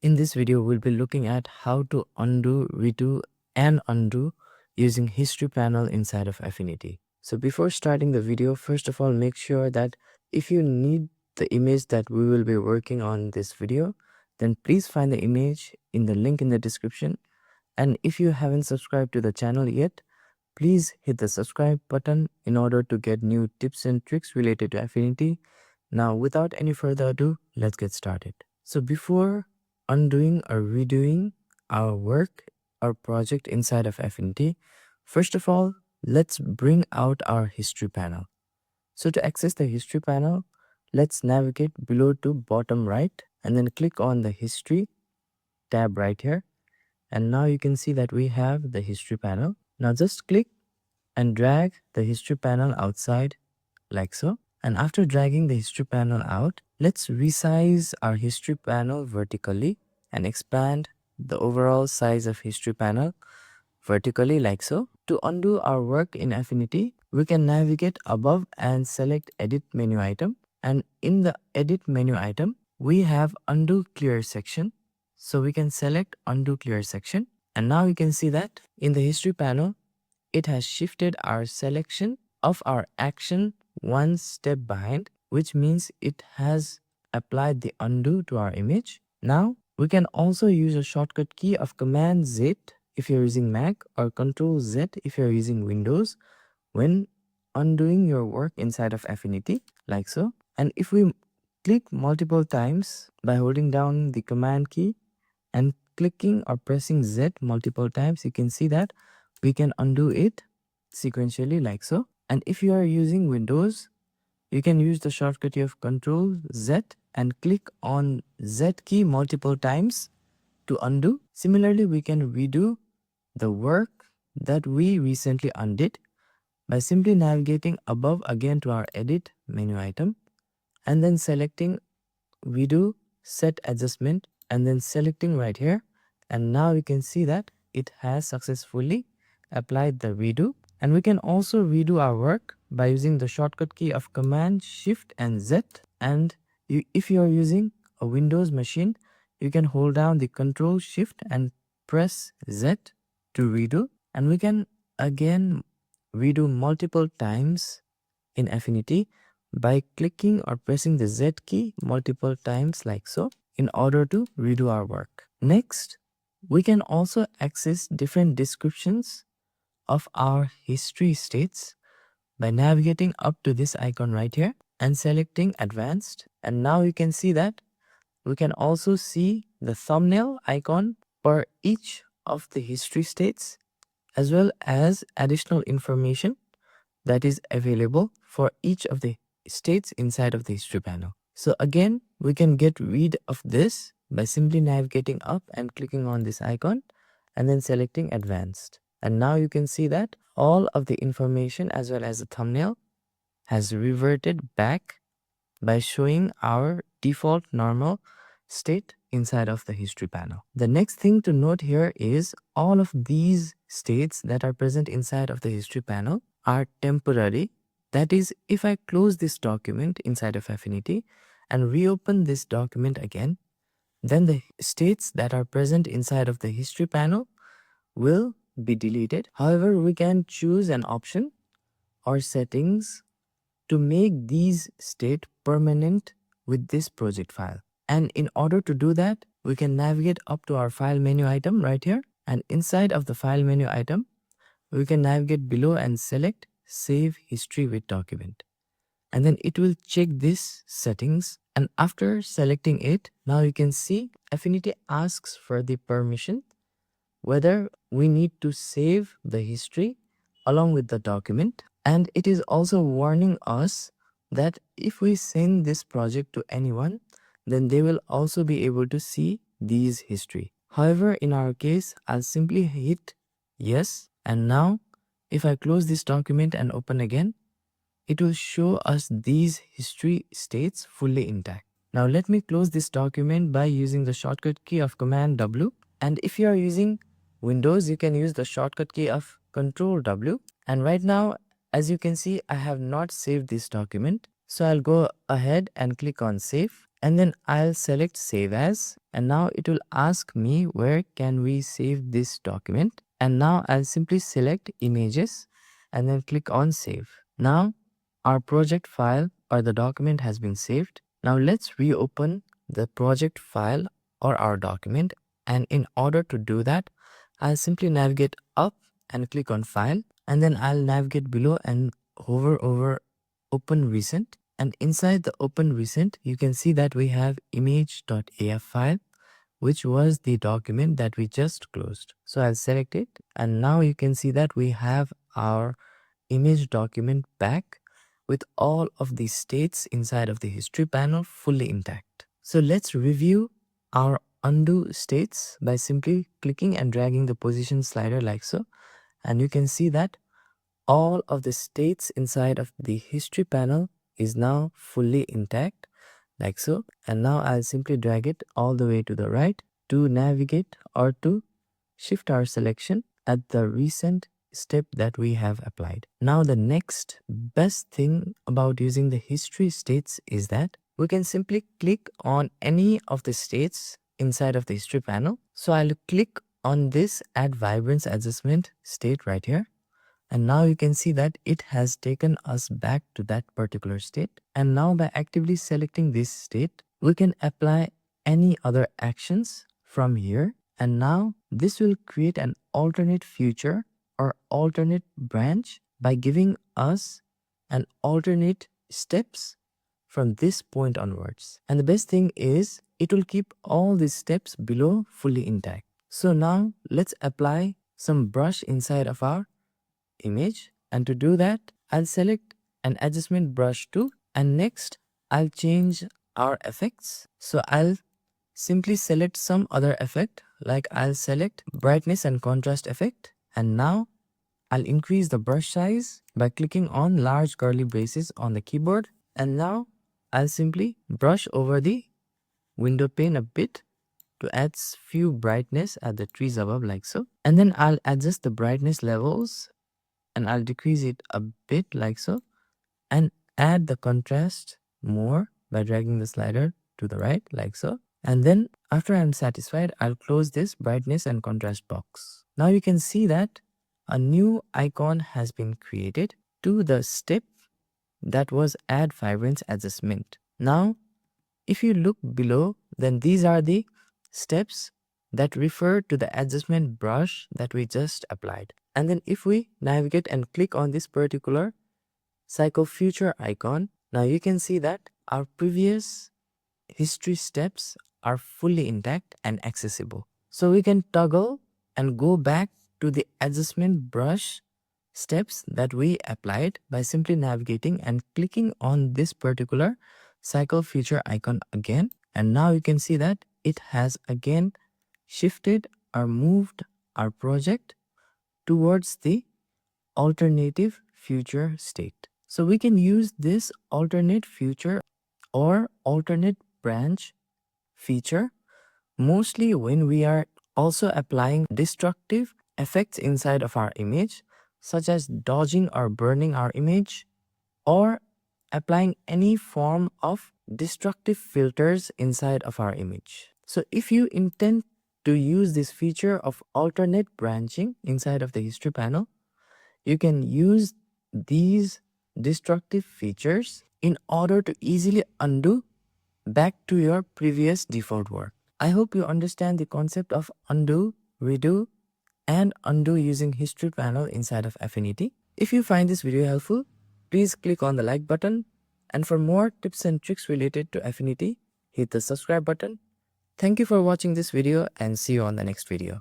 In this video, we'll be looking at how to undo, redo, and undo using history panel inside of Affinity. So before starting the video, first of all, make sure that if you need the image that we will be working on this video, then please find the image in the link in the description. And if you haven't subscribed to the channel yet, please hit the subscribe button in order to get new tips and tricks related to Affinity. Now, without any further ado, let's get started. So before undoing or redoing our work or project inside of Affinity, first of all, let's bring out our history panel. So to access the history panel, let's navigate below to bottom right and then click on the history tab right here. And now you can see that we have the history panel. Now just click and drag the history panel outside like so. And after dragging the history panel out, let's resize our history panel vertically and expand the overall size of history panel vertically like so. To undo our work in Affinity, we can navigate above and select edit menu item. And in the edit menu item, we have undo clear section. So we can select undo clear section. And now you can see that in the history panel, it has shifted our selection of our action one step behind, which means it has applied the undo to our image. Now we can also use a shortcut key of Command Z if you're using Mac or Control Z if you're using Windows when undoing your work inside of Affinity like so. And if we click multiple times by holding down the Command key and clicking or pressing Z multiple times, you can see that we can undo it sequentially like so. And if you are using Windows, you can use the shortcut key of Control Z and click on Z key multiple times to undo. Similarly, we can redo the work that we recently undid by simply navigating above again to our edit menu item and then selecting redo set adjustment and then selecting right here. And now you can see that it has successfully applied the redo. And we can also redo our work by using the shortcut key of Command Shift and Z. And if you are using a Windows machine, you can hold down the Control Shift and press Z to redo. And we can again redo multiple times in Affinity by clicking or pressing the Z key multiple times like so in order to redo our work. Next, we can also access different descriptions of our history states by navigating up to this icon right here and selecting advanced. And now you can see that we can also see the thumbnail icon for each of the history states as well as additional information that is available for each of the states inside of the history panel. So again, we can get rid of this by simply navigating up and clicking on this icon and then selecting advanced. And now you can see that all of the information as well as the thumbnail has reverted back by showing our default normal state inside of the history panel. The next thing to note here is all of these states that are present inside of the history panel are temporary. That is, if I close this document inside of Affinity and reopen this document again, then the states that are present inside of the history panel will be deleted. However, we can choose an option or settings to make these state permanent with this project file. And in order to do that, we can navigate up to our file menu item right here. And inside of the file menu item, we can navigate below and select save history with document. And then it will check this settings. And after selecting it, now you can see Affinity asks for the permission whether we need to save the history along with the document. And it is also warning us that if we send this project to anyone, then they will also be able to see these history. However, in our case, I'll simply hit yes. And now if I close this document and open again, it will show us these history states fully intact. Now let me close this document by using the shortcut key of Command W. And if you are using Windows, you can use the shortcut key of Control W. And right now, as you can see, I have not saved this document. So I'll go ahead and click on save. and then I'll select save as, and now it will ask me where can we save this document, and now I'll simply select images and then click on save. Now our project file or the document has been saved. Now let's reopen the project file or our document, and in order to do that, I'll simply navigate up and click on file, and then I'll navigate below and hover over open recent, and inside the open recent you can see that we have image.af file, which was the document that we just closed. So I'll select it, and now you can see that we have our image document back with all of the states inside of the history panel fully intact. So let's review our undo states by simply clicking and dragging the position slider like so, and you can see that all of the states inside of the history panel is now fully intact like so. And now I'll simply drag it all the way to the right to navigate or to shift our selection at the recent step that we have applied. Now the next best thing about using the history states is that we can simply click on any of the states inside of the history panel. So I'll click on this add vibrance adjustment state right here. And now you can see that it has taken us back to that particular state. And now by actively selecting this state, we can apply any other actions from here. And now this will create an alternate future or alternate branch by giving us an alternate steps from this point onwards. And the best thing is it will keep all these steps below fully intact. So now let's apply some brush inside of our image, and to do that I'll select an adjustment brush tool, and next I'll change our effects. So I'll simply select some other effect, like I'll select brightness and contrast effect, and now I'll increase the brush size by clicking on large curly braces on the keyboard, and now I'll simply brush over the window pane a bit to add few brightness at the trees above like so, and then I'll adjust the brightness levels and I'll decrease it a bit like so, and add the contrast more by dragging the slider to the right like so. And then after I'm satisfied, I'll close this brightness and contrast box. Now you can see that a new icon has been created to the step that was add vibrance adjustment. Now if you look below, then these are the steps that refer to the adjustment brush that we just applied. And then if we navigate and click on this particular cycle future icon, now you can see that our previous history steps are fully intact and accessible. So we can toggle and go back to the adjustment brush steps that we applied by simply navigating and clicking on this particular cycle feature icon again. And now you can see that it has again shifted or moved our project towards the alternative future state. So we can use this alternate future or alternate branch feature mostly when we are also applying destructive effects inside of our image, such as dodging or burning our image, or applying any form of destructive filters inside of our image. So if you intend to use this feature of alternate branching inside of the history panel, you can use these destructive features in order to easily undo back to your previous default work. I hope you understand the concept of undo, redo, and undo using history panel inside of Affinity. If you find this video helpful, please click on the like button, and for more tips and tricks related to Affinity, hit the subscribe button. Thank you for watching this video, and see you on the next video.